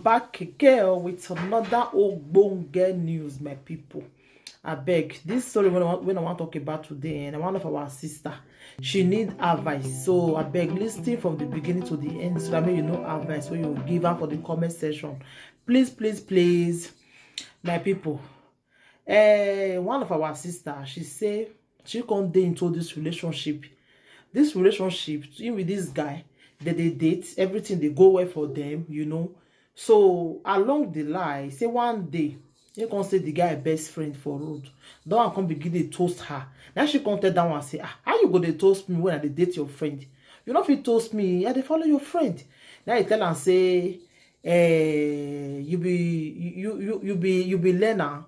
back again with another ogbonge news, my people. I beg this story when I want to talk about today, and one of our sister, she need advice. So I beg listen from the beginning to the end, so that maybe you know advice when you give her for the comment section. Please, please, please, my people. One of our sister, she say she can't dey into this relationship. This relationship with this guy that they date, everything they go well for them, you know. So along the line, say one day you can say the guy best friend for road. Don't one come begin to toast her. Now she come tell that one say, how you go to toast me when I dey date your friend? You know if you toast me, I dey follow your friend. Now you tell and say, you be learner.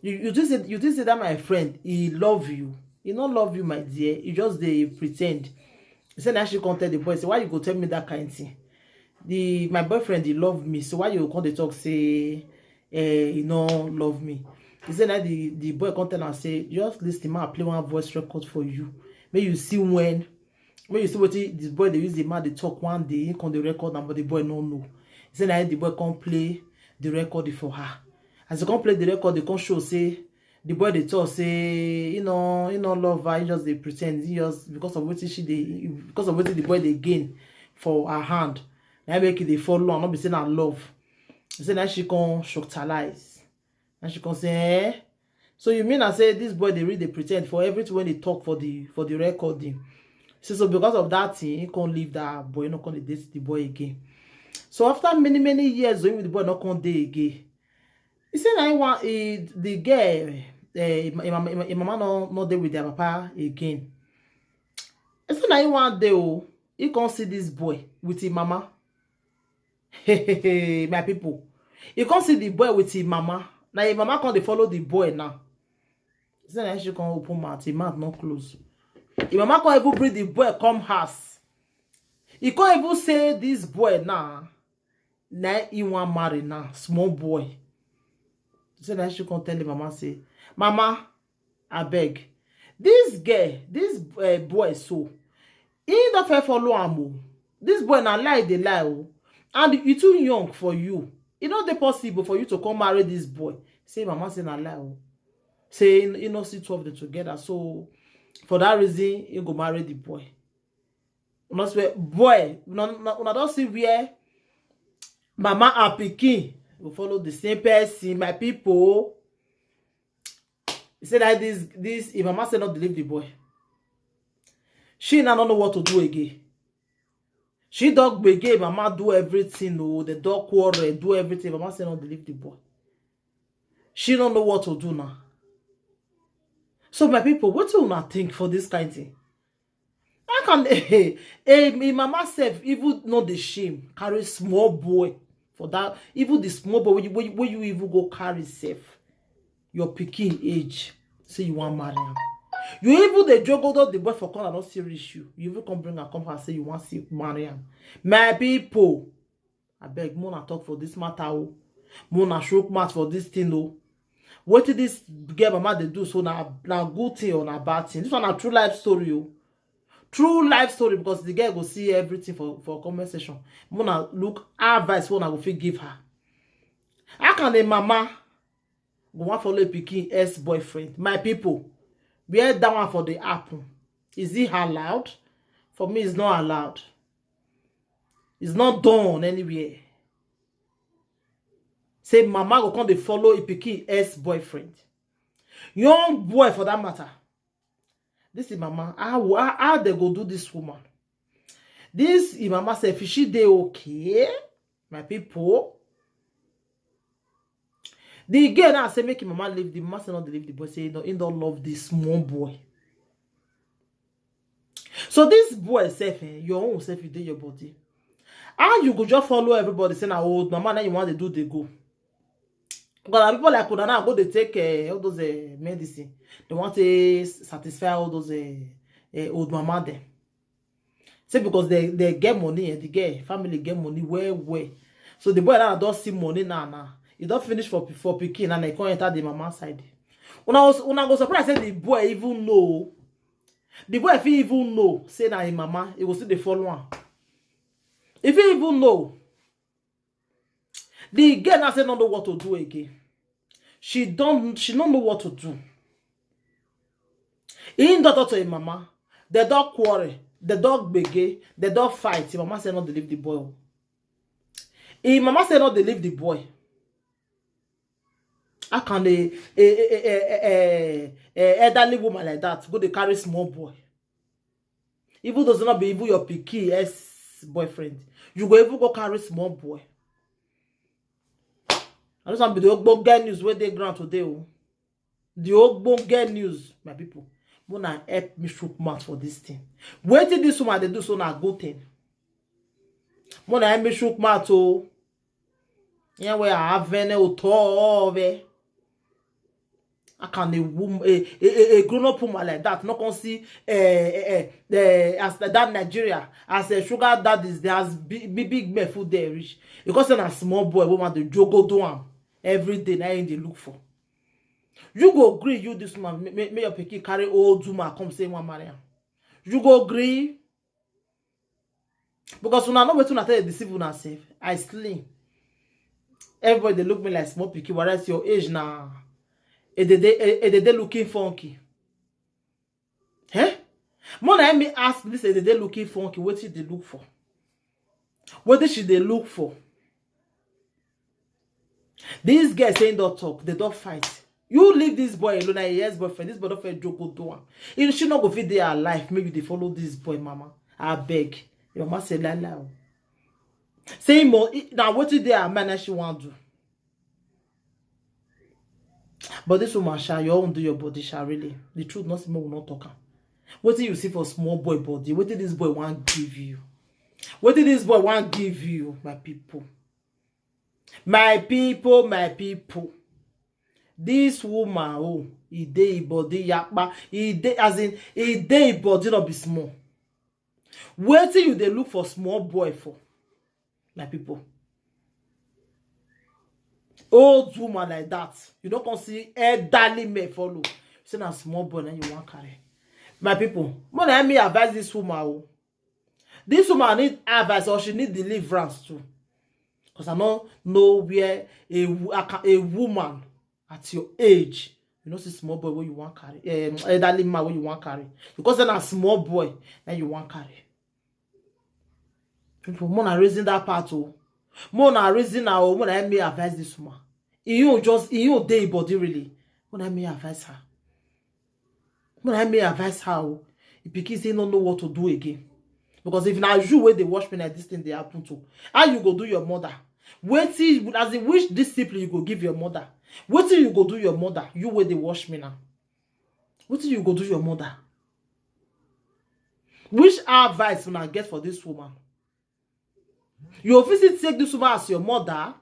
You just say that my friend, he love you. He not love you, my dear. You just they pretend. He said, now she come tell the boy, say, why you go tell me that kind of thing? My boyfriend, he love me. So why you come to talk, say, he no love me? He said that the boy come tell and say, just listen, man, I play one voice record for you. May you see when you see what this boy, they use the man, they talk one day, he come the record, but the boy no know. He said that the boy come play the record for her. As he come play the record, they come show, say, the boy they talk say you know love her, he just they pretend, he just because of what the boy they gain for her hand. Now make it they follow and not be saying I love. He say that she can shocktalize. And she can say, so you mean I say this boy they really pretend for everything when they talk for the recording. So because of that thing, he can't leave that boy, not gonna date the boy again. So after many years, when the boy not gonna date again. He said I want the girl, mama no there with their papa again. He said I want there, he can't see this boy with his mama. My people, you can't see the boy with his mama. Now his mama can't follow the boy now. He said I should come open mouth, his mouth not close. His mama can't even bring the boy come house. He can't even say this boy now. Now he want marry now, small boy. So that she can tell the mama, say, Mama, I beg. This girl, this boy, so he don't fair follow him. This boy na lie, they lie. And you too young for you. It's not possible for you to come marry this boy. Say, Mama, say na lie. Say, you know, see two of them together. So, for that reason, you go marry the boy. Not swear, boy, una don't see where Mama and Pikin will follow the same person, my people. He said that this if mama said not to leave the boy, she now don't know what to do again. She dog again, mama do everything, oh, the dog quarrel, do everything. Mama said not to leave the boy. She don't know what to do now. So my people, what do you not think for this kind of thing? How can mama self even know the shame carry small boy? For that, even the small boy, when you even go carry safe, your pikin age, say you want marry him. You even the juggle out the boy for corner, not serious you. You even come bring her come and say you want to marry him. My people, I beg, Mona talk for this matter. Mona shook mouth for this thing. Oh, what did this girl mama they do? So now good thing or na bad thing? This one a true life story. Oh. True life story, because the girl go see everything for conversation. Mona look advice one I go fit give her. How can a mama go want follow pikin ex-boyfriend? My people, where that one for the apple? Is it allowed? For me, it's not allowed. It's not done anywhere. Say mama go come dey follow a pikin ex-boyfriend. Young boy for that matter. This is mama. How they go do this woman? This is mama say, if she dey okay, my people. The girl now say make mama leave the mama say not leave the boy. Say he don't love this small boy. So this boy self, your own self, you do your body. How you go just follow everybody saying na old mama now you want to do they go. Because people like now go they take all those medicine. They want to satisfy all those old mama them. Say because they get money and the girl family get money well. So the boy now don't see money now. He don't finish for pikin and they can't enter the mama side. Una go surprise say the boy even know. The boy if he even know say na his mama, he will see the follow one. If he even know. The girl now say don't know what to do again. She don't know what to do. In daughter to a mama, the dog quarrel, the dog bege, the dog fight. Mama say not to leave the boy. If mama say not to leave the boy, how can a elderly woman like that go to carry small boy? Even does not be even your picky ex-boyfriend, you go even go carry small boy. I just want to be the Ogbonge news where they grant today. Oh. The Ogbonge news, my people. Wanna help me shook mouth for this thing. Wait till this woman they do so na good thing. Wanna help me shook mouth oh. Yeah, where I have any authority. I can a woman a grown-up woman like that not gonna see as that Nigeria as a sugar daddies there has big men food there rich because then a small boy woman the jogo do am every day now in they look for. You go agree you this man make your picky carry old woman come say one marry am. You go agree because when I know wetin I tell you deceive una sef I slim. Everybody they look me like small picky whereas your age now. They looking funky. Eh? More than me ask this, they looking funky. What did they look for? What did they look for? These guys saying don't talk, they don't fight. You leave this boy alone, and yes, boyfriend. This boy don't joke go do am. You should not go feed their life. Maybe they follow this boy, mama. I beg. Your mama say la la. Say more now. What did they man she want to do? But this woman shall your own do your body shall really. The truth not small will not talk. What did you see for small boy body? What did this boy want give you? What did this boy want give you, my people? My people, my people. This woman, oh, he dey body yakba. He dey as in he dey body not be small. Where till you they look for small boy for, my people? Old woman like that, you don't see elderly men follow. Say na small boy and you want carry. My people, more than me advise this woman. Oh. This woman need advice or she need deliverance too. Because I don't know where a woman at your age, you know, see small boy where you want carry, elderly man where you want carry. Because then a small boy and you want carry. People, more than raising that part oh. More na reason now when I may advise this woman. You day body really. When I may advise her. When I may advise her, if because they don't know what to do again. Because if now you where they watch me like this thing they happen to, how you go do your mother? Wait till as in which discipline you go give your mother. Wait till you go do your mother. You where they watch me now. Wait till you go do your mother. Which advice will I get for this woman? You obviously take this woman as your mother.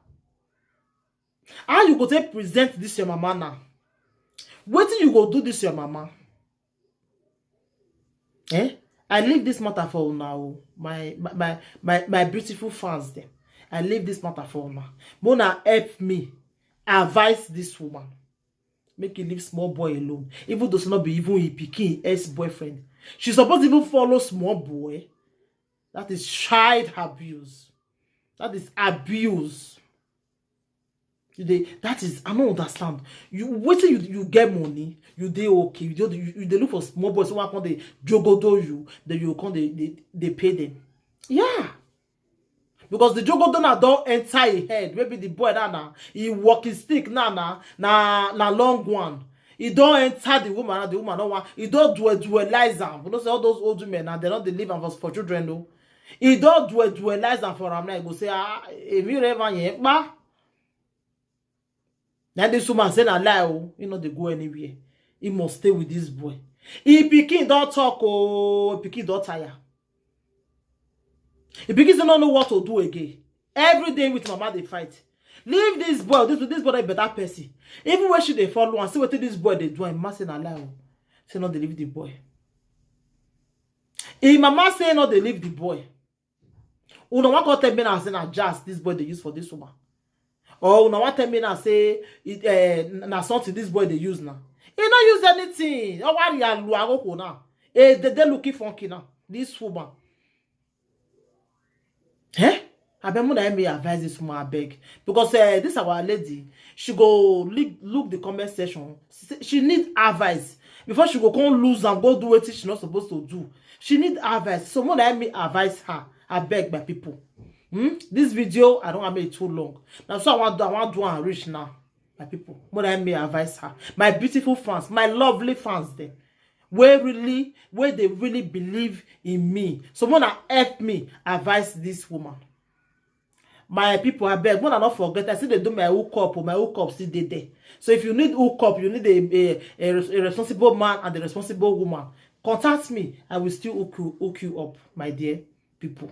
How you go to present this your mama now? What you go do this your mama? Eh? I leave this matter for now. My beautiful fans them. I leave this matter for now. Mona help me advise this woman. Make you leave small boy alone. Even though it's not be even a pikin ex-boyfriend. She's supposed to even follow small boy. That is child abuse. That is abuse. That is, I don't understand. You wait till you get money, you dey okay. You they look for small boys who come they jogodo you, then you come they pay them. Yeah. Because the jogodo now don't enter his head. Maybe the boy now he walking stick na long one. He don't enter the woman don't want. He don't dualize them. You know say all those old women now they not they live for children though. He don't dualize them for him now. He go say if you ever yet ma. Now this woman say na lie oh, you know they go anywhere. He must stay with this boy. He pikin don't talk oh, pikin don't tire. He pikin don't know what to do again. Every day with mama they fight. Leave this boy. This boy a better person. Even when she they follow and see what this boy they do, and mama say na lie oh. Say no they leave the boy. If mama say no they leave the boy. Una want to tell me now say na just this boy they use for this woman. Or now what tell me now say na something this boy they use now. He not use anything. Oh why you are now? They looking funky now. This woman. Eh? I bet more than me advise this woman, I beg. Because this our lady, she go look the comment section. She need advice. Before she go come lose and go do what she's not supposed to do. She need advice. So more than me advise her. I beg my people. This video, I don't want to make it too long. Now, so I want to do and reach now. My people, more than me advise her. My beautiful fans, my lovely fans there. Where they really believe in me. So more than help me advise this woman. My people, I beg, more than not forget, I see they do my hookup, or my hookup still there. So if you need hookup, you need a responsible man and a responsible woman. Contact me. I will still hook you up, my dear people.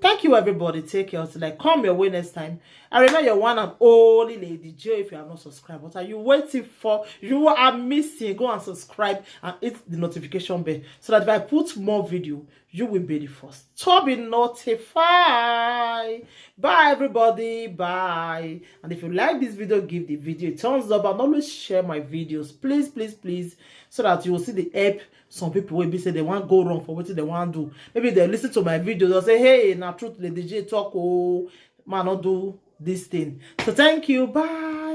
Thank you, everybody. Take care. Until I come your way next time. I remember your one and only Lady J. If you are not subscribed, what are you waiting for? You are missing. Go and subscribe and hit the notification bell so that if I put more video, you will be the first to be notified. Bye, everybody. Bye. And if you like this video, give the video a thumbs up and always share my videos. Please, please, please, so that you will see the help. Some people will be say they want go wrong for what they want to do. Maybe they listen to my video. They'll say, hey, now truth, the DJ talk, oh, man, not do this thing. So thank you. Bye.